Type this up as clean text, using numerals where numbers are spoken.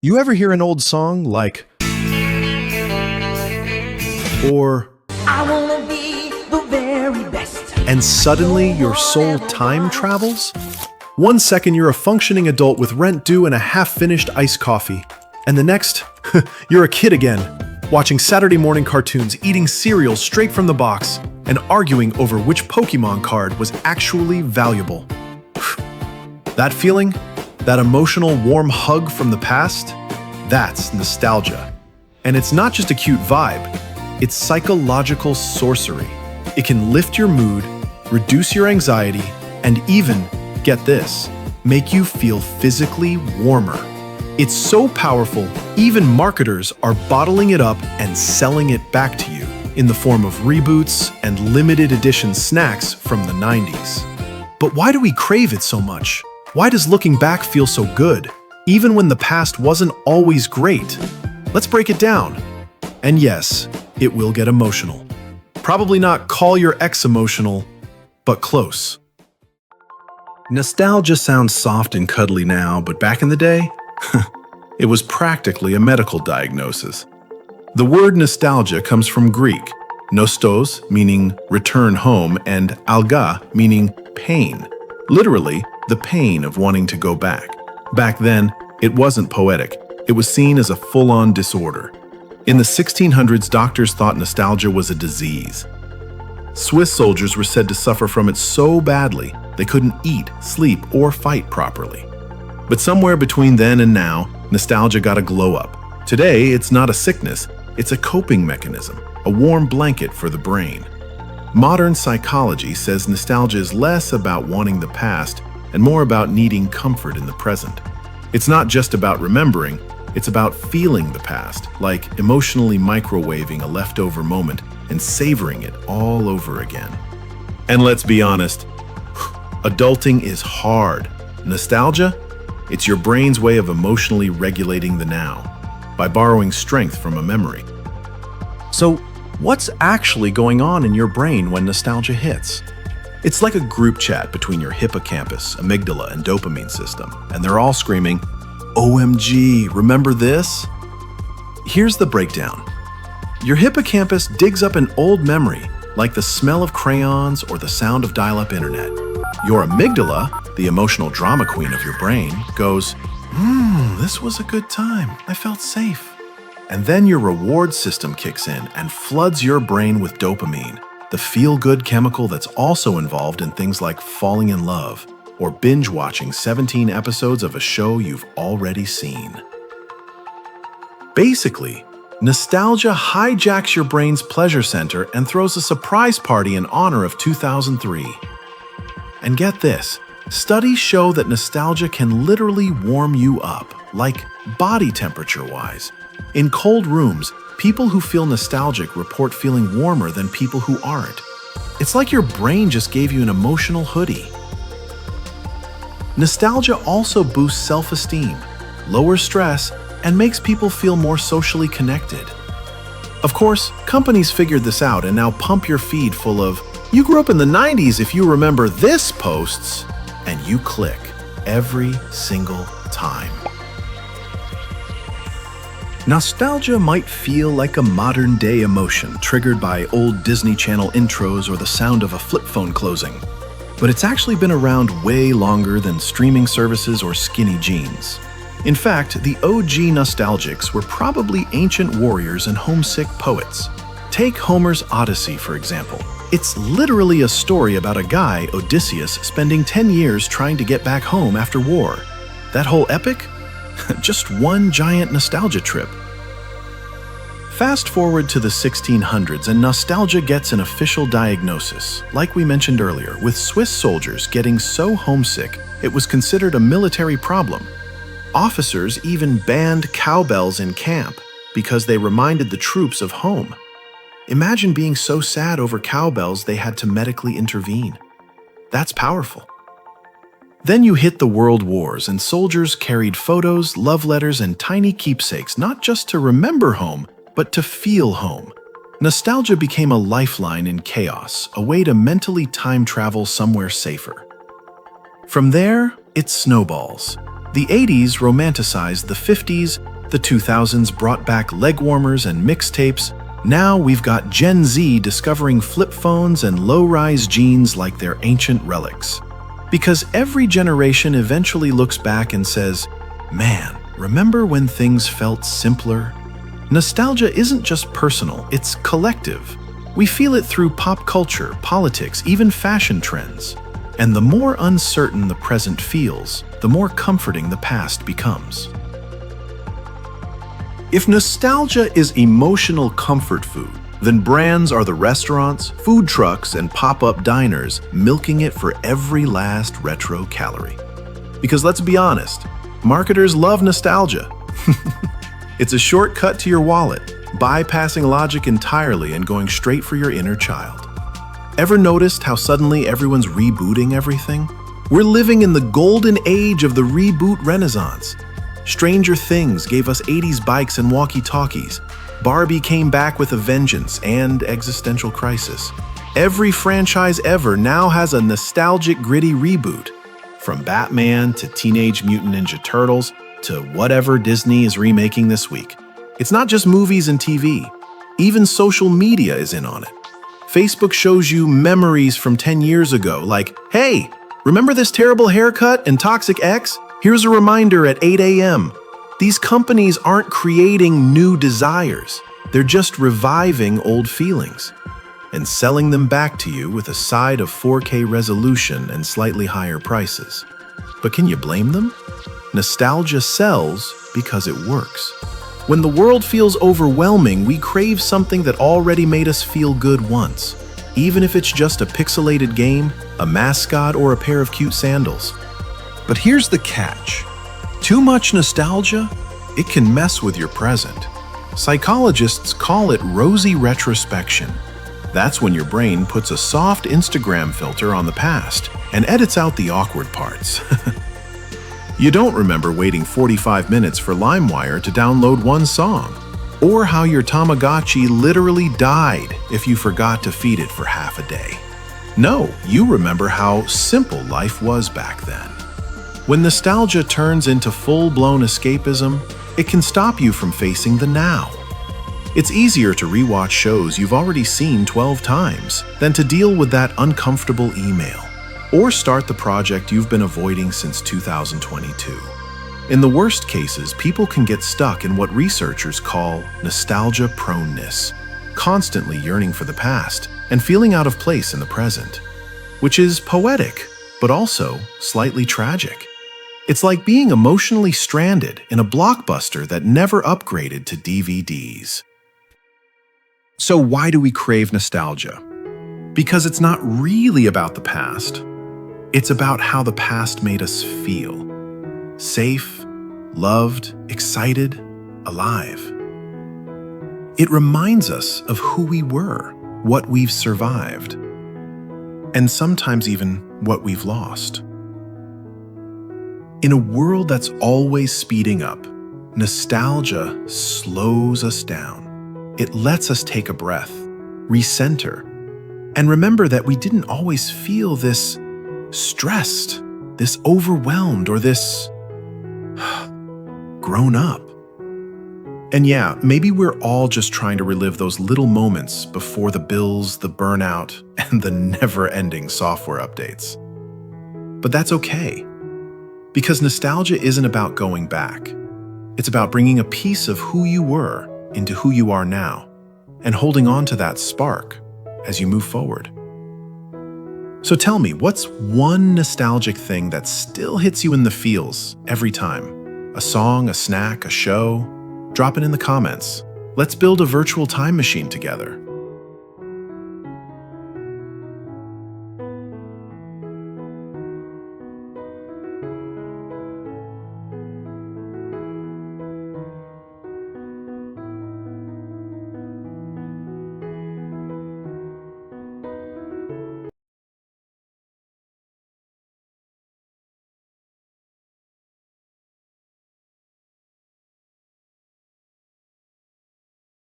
You ever hear an old song like, or, I wanna be the very best. and suddenly your soul time travels? One second you're a functioning adult with rent due and a half-finished iced coffee, and the next, you're a kid again, watching Saturday morning cartoons, eating cereal straight from the box, and arguing over which Pokemon card was actually valuable. That feeling? That emotional warm hug from the past? That's nostalgia. And it's not just a cute vibe, it's psychological sorcery. It can lift your mood, reduce your anxiety, and even, get this, make you feel physically warmer. It's so powerful, even marketers are bottling it up and selling it back to you in the form of reboots and limited edition snacks from the 90s. But why do we crave it so much? Why does looking back feel so good, even when the past wasn't always great? Let's break it down. And yes, it will get emotional. Probably not call your ex emotional, but close. Nostalgia sounds soft and cuddly now, but back in the day, it was practically a medical diagnosis. The word nostalgia comes from Greek, nostos, meaning return home, and alga, meaning pain. Literally, the pain of wanting to go back. Back then, it wasn't poetic. It was seen as a full-on disorder. In the 1600s, doctors thought nostalgia was a disease. Swiss soldiers were said to suffer from it so badly they couldn't eat, sleep, or fight properly. But somewhere between then and now, nostalgia got a glow up. Today, it's not a sickness, it's a coping mechanism, a warm blanket for the brain. Modern psychology says nostalgia is less about wanting the past and more about needing comfort in the present. It's not just about remembering, it's about feeling the past, like emotionally microwaving a leftover moment and savoring it all over again. And let's be honest, adulting is hard. Nostalgia? It's your brain's way of emotionally regulating the now, by borrowing strength from a memory. So, what's actually going on in your brain when nostalgia hits? It's like a group chat between your hippocampus, amygdala, and dopamine system, and they're all screaming, OMG, remember this? Here's the breakdown. Your hippocampus digs up an old memory, like the smell of crayons or the sound of dial-up internet. Your amygdala, the emotional drama queen of your brain, goes, this was a good time. I felt safe. And then your reward system kicks in and floods your brain with dopamine, the feel-good chemical that's also involved in things like falling in love or binge-watching 17 episodes of a show you've already seen. Basically, nostalgia hijacks your brain's pleasure center and throws a surprise party in honor of 2003. And get this, studies show that nostalgia can literally warm you up, like body temperature-wise. In cold rooms, people who feel nostalgic report feeling warmer than people who aren't. It's like your brain just gave you an emotional hoodie. Nostalgia also boosts self-esteem, lowers stress, and makes people feel more socially connected. Of course, companies figured this out and now pump your feed full of, you grew up in the 90s if you remember this posts, and you click every single time. Nostalgia might feel like a modern-day emotion triggered by old Disney Channel intros or the sound of a flip phone closing. But it's actually been around way longer than streaming services or skinny jeans. In fact, the OG nostalgics were probably ancient warriors and homesick poets. Take Homer's Odyssey, for example. It's literally a story about a guy, Odysseus, spending 10 years trying to get back home after war. That whole epic? Just one giant nostalgia trip. Fast forward to the 1600s and nostalgia gets an official diagnosis, like we mentioned earlier, with Swiss soldiers getting so homesick it was considered a military problem. Officers even banned cowbells in camp because they reminded the troops of home. Imagine being so sad over cowbells they had to medically intervene. That's powerful. Then you hit the World Wars and soldiers carried photos, love letters, and tiny keepsakes not just to remember home, but to feel home. Nostalgia became a lifeline in chaos, a way to mentally time travel somewhere safer. From there, it snowballs. The 80s romanticized the 50s, the 2000s brought back leg warmers and mixtapes. Now we've got Gen Z discovering flip phones and low-rise jeans like they're ancient relics. Because every generation eventually looks back and says, "Man, remember when things felt simpler?" Nostalgia isn't just personal, it's collective. We feel it through pop culture, politics, even fashion trends. And the more uncertain the present feels, the more comforting the past becomes. If nostalgia is emotional comfort food, then brands are the restaurants, food trucks, and pop-up diners milking it for every last retro calorie. Because let's be honest, marketers love nostalgia. It's a shortcut to your wallet, bypassing logic entirely and going straight for your inner child. Ever noticed how suddenly everyone's rebooting everything? We're living in the golden age of the reboot renaissance. Stranger Things gave us 80s bikes and walkie-talkies. Barbie came back with a vengeance and existential crisis. Every franchise ever now has a nostalgic, gritty reboot. From Batman to Teenage Mutant Ninja Turtles to whatever Disney is remaking this week. It's not just movies and TV. Even social media is in on it. Facebook shows you memories from 10 years ago, like, "Hey, remember this terrible haircut and toxic ex? Here's a reminder at 8 a.m. These companies aren't creating new desires. They're just reviving old feelings and selling them back to you with a side of 4K resolution and slightly higher prices. But can you blame them? Nostalgia sells because it works. When the world feels overwhelming, we crave something that already made us feel good once, even if it's just a pixelated game, a mascot, or a pair of cute sandals. But here's the catch. Too much nostalgia? It can mess with your present. Psychologists call it rosy retrospection. That's when your brain puts a soft Instagram filter on the past and edits out the awkward parts. You don't remember waiting 45 minutes for LimeWire to download one song, or how your Tamagotchi literally died if you forgot to feed it for half a day. No, you remember how simple life was back then. When nostalgia turns into full-blown escapism, it can stop you from facing the now. It's easier to rewatch shows you've already seen 12 times than to deal with that uncomfortable email, or start the project you've been avoiding since 2022. In the worst cases, people can get stuck in what researchers call nostalgia proneness, constantly yearning for the past and feeling out of place in the present, which is poetic, but also slightly tragic. It's like being emotionally stranded in a blockbuster that never upgraded to DVDs. So why do we crave nostalgia? Because it's not really about the past. It's about how the past made us feel. Safe, loved, excited, alive. It reminds us of who we were, what we've survived, and sometimes even what we've lost. In a world that's always speeding up, nostalgia slows us down. It lets us take a breath, recenter, and remember that we didn't always feel this stressed, this overwhelmed, or this grown up. And yeah, maybe we're all just trying to relive those little moments before the bills, the burnout, and the never-ending software updates. But that's okay, because nostalgia isn't about going back. It's about bringing a piece of who you were into who you are now, and holding on to that spark as you move forward. So tell me, what's one nostalgic thing that still hits you in the feels every time? A song, a snack, a show? Drop it in the comments. Let's build a virtual time machine together.